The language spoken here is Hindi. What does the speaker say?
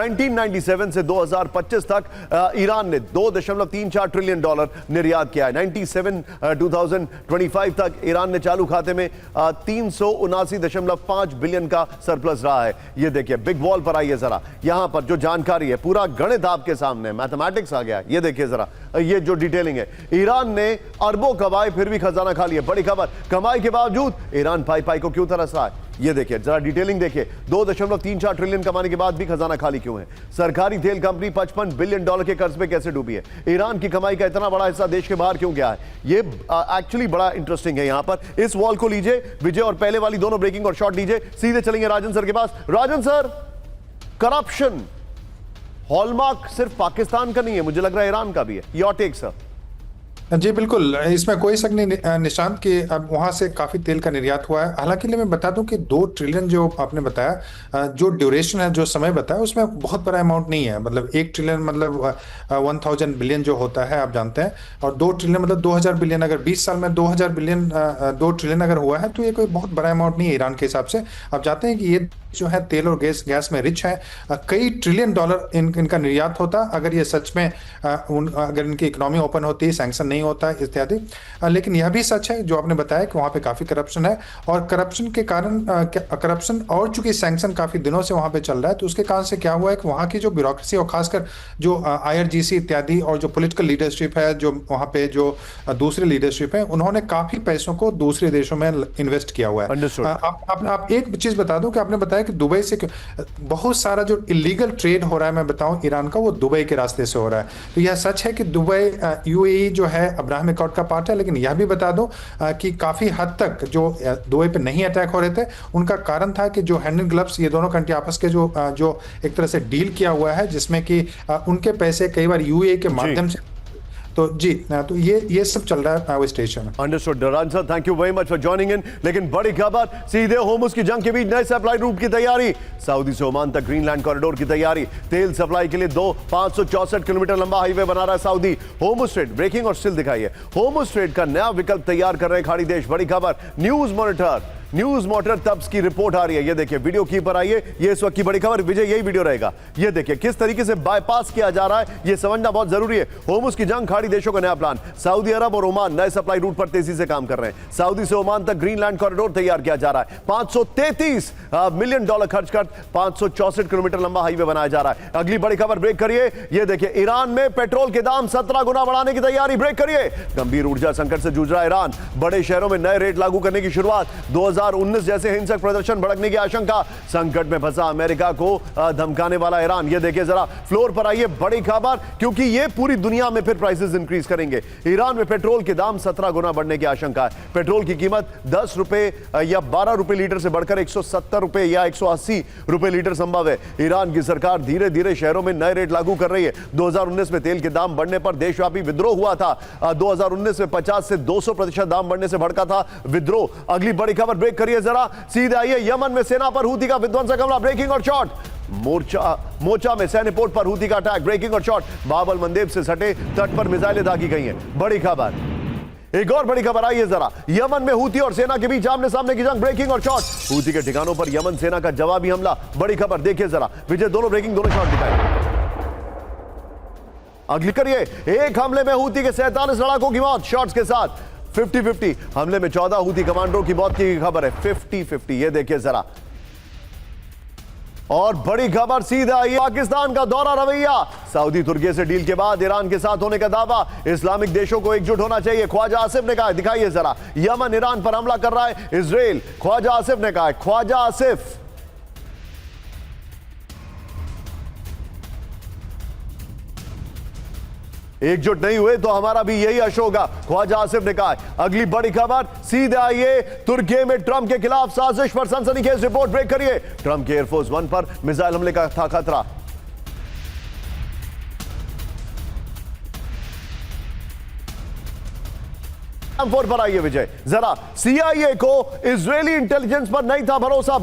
1997 से 2025 तक ईरान ने $2.34 ट्रिलियन निर्यात किया है। 2025 तक ईरान ने चालू खाते में 379.5 बिलियन का सरप्लस रहा है। ये देखिए, बिग वॉल पर आइए जरा, यहां पर जो जानकारी है, पूरा गणित आपके सामने, मैथमेटिक्स आ गया। ये देखिए जरा, ये जो डिटेलिंग है, ईरान ने अरबों कमाए फिर भी खजाना खा लिया। बड़ी खबर, कमाई के बावजूद ईरान पाई पाई को क्यों तरस रहा है। ये देखिए जरा डिटेलिंग देखिए, $2.34 ट्रिलियन कमाने के बाद भी खजाना खाली क्यों है। सरकारी तेल कंपनी $55 बिलियन के कर्ज में कैसे डूबी है। ईरान की कमाई का इतना बड़ा हिस्सा देश के बाहर क्यों गया है। ये एक्चुअली बड़ा इंटरेस्टिंग है। यहां पर इस वॉल को लीजिए विजय, और पहले वाली दोनों ब्रेकिंग और शॉर्ट लीजिए। सीधे चलेंगे राजन सर के पास। राजन सर, करप्शन हॉलमार्क सिर्फ पाकिस्तान का नहीं है, मुझे लग रहा है ईरान का भी है। Your take sir. जी बिल्कुल, इसमें कोई शक नहीं निशांत कि अब वहां से काफी तेल का निर्यात हुआ है। हालांकि मैं बता दूं कि 2 ट्रिलियन जो आपने बताया, जो ड्यूरेशन है, जो समय बताया, उसमें बहुत बड़ा अमाउंट नहीं है। मतलब 1 ट्रिलियन मतलब 1000 बिलियन जो होता है, आप जानते हैं, और 2 ट्रिलियन मतलब 2000 बिलियन। अगर 20 साल में 2000 बिलियन 2 ट्रिलियन अगर हुआ है तो ये कोई बहुत बड़ा अमाउंट नहीं है ईरान के हिसाब से। आप जानते हैं कि ये जो है तेल और गैस में रिच है, कई ट्रिलियन डॉलर इनका निर्यात होता अगर ये सच में अगर इनकी इकोनॉमी ओपन होती, सैंक्शन नहीं होता इत्यादि। लेकिन यह भी सच है जो आपने बताया कि वहां पे काफी करप्शन है, और करप्शन के कारण करप्शन और चूंकि सैंक्शन काफी दिनों से वहां पे चल रहा है, तो उसके कारण से क्या हुआ है कि वहां की जो ब्यूरोक्रेसी और खासकर जो IRGC इत्यादि और जो पॉलिटिकल लीडरशिप है, जो वहां पे जो दूसरे लीडरशिप है, उन्होंने काफी पैसों को दूसरे देशों में इन्वेस्ट किया हुआ है। आप एक चीज बता दूं कि आपने बताया कि दुबई से बहुत सारा जो इलीगल ट्रेड हो रहा है, मैं बताऊं ईरान का, वो दुबई के रास्ते से हो रहा है। तो यह सच है कि दुबई UAE जो है अब्राहम अकॉर्ड का पार्ट है, लेकिन यह भी बता दो कि काफी हद तक जो दुबई पे नहीं अटैक हो रहे थे, उनका कारण था कि जो हैंड एंड ग्लव्स ये दोनों कंट्री आपस के जो एक तरह से डील किया हुआ है, जिसमें कि उनके पैसे कई बार UAE के माध्यम से, तो जी, तो ये सब चल रहा है स्टेशन में। Understood sir, thank you very much for joining in. लेकिन बड़ी खबर, सीधे होर्मुज़ की जंग के बीच नए सप्लाई रूट की तैयारी। सऊदी से ओमान तक ग्रीनलैंड कॉरिडोर की तैयारी। तेल सप्लाई के लिए 564 किलोमीटर लंबा हाईवे बना रहा है सऊदी। होर्मुज़ स्ट्रेट, ब्रेकिंग और स्टिल दिखाइए, होर्मुज़ स्ट्रेट का नया विकल्प तैयार कर रहे खाड़ी देश। बड़ी खबर, न्यूज मॉनिटर तब्स की रिपोर्ट आ रही है। ये देखिए, वीडियो की पर आइए, ये इस वक्त की बड़ी खबर। विजय, यही वीडियो रहेगा। ये देखिए किस तरीके से बाईपास किया जा रहा है, ये समझना बहुत जरूरी है। होर्मुज़ की जंग, खाड़ी देशों का नया प्लान। सऊदी अरब और ओमान नए सप्लाई रूट पर तेजी से काम कर रहे हैं। सऊदी से ओमान तक ग्रीनलैंड कॉरिडोर तैयार किया जा रहा है। $533 मिलियन खर्च कर 564 किलोमीटर लंबा हाईवे बनाया जा रहा है। अगली बड़ी खबर, ब्रेक करिए। ये देखिए, ईरान में पेट्रोल के दाम 17 गुना बढ़ाने की तैयारी। ब्रेक करिए। गंभीर ऊर्जा संकट से जूझ रहा है ईरान। बड़े शहरों में नए रेट लागू करने की शुरुआत। 2019 जैसे हिंसक प्रदर्शन भड़कने की आशंका। संकट में फंसा अमेरिका को धमकाने वाला ईरान। ये देखिए जरा, फ्लोर पर आइए, बड़ी खबर, क्योंकि ये पूरी दुनिया में फिर प्राइसेस इंक्रीज करेंगे। ईरान में पेट्रोल के दाम 17 गुना बढ़ने की आशंका है। पेट्रोल की कीमत 10 रुपए या 12 रुपए लीटर से बढ़कर 170 रुपए या 180 रुपए लीटर संभव है। ईरान की सरकार धीरे धीरे शहरों में नए रेट लागू कर रही है। 2019 में तेल के दाम बढ़ने पर देशव्यापी विद्रोह हुआ था। 2019 में 50 से 200% दाम बढ़ने से भड़का था विद्रोह। अगली बड़ी खबर, ब्रेक करिए जरा, सीधे आइए। यमन में सेना पर हूती का विध्वंसक हमला। ब्रेकिंग और शॉर्ट। मोचा में सैन्य पोर्ट पर हूती का अटैक। ब्रेकिंग और शॉर्ट। बाबल मंदेब से सटे तट पर मिसाइलें दागी गई हैं। बड़ी खबर, एक और बड़ी खबर, आइए जरा। यमन में हूती और सेना के बीच आमने सामने की जंग। ब्रेकिंग और शॉर्ट। हूती के ठिकानों पर यमन सेना का जवाबी हमला। बड़ी खबर देखिए जरा, विजय, दोनों ब्रेकिंग, दोनों शॉर्ट दिखाए। अगली करिए, एक हमले में हूती के 47 लड़ाकों की मौत। शॉर्ट्स के साथ 50-50 हमले में 14 हूती कमांडरों की मौत की खबर है। 50-50, ये देखिए जरा। और बड़ी खबर, सीधा आइए, पाकिस्तान का दोहरा रवैया। सऊदी तुर्की से डील के बाद ईरान के साथ होने का दावा। इस्लामिक देशों को एकजुट होना चाहिए, ख्वाजा आसिफ ने कहा। दिखाइए जरा, यमन ईरान पर हमला कर रहा है, इजराइल, ख्वाजा आसिफ ने कहा। ख्वाजा आसिफ, एकजुट नहीं हुए तो हमारा भी यही अश होगा, ख्वाजा आसिफ ने कहा। अगली बड़ी खबर, सीधे आइए, तुर्की में ट्रंप के खिलाफ साजिश पर सनसनीखेज रिपोर्ट। ब्रेक करिए। ट्रंप के एयरफोर्स 1 पर मिसाइल हमले का था खतरा। पर आइए विजय जरा, CIA को इजरायली इंटेलिजेंस पर नहीं था भरोसा।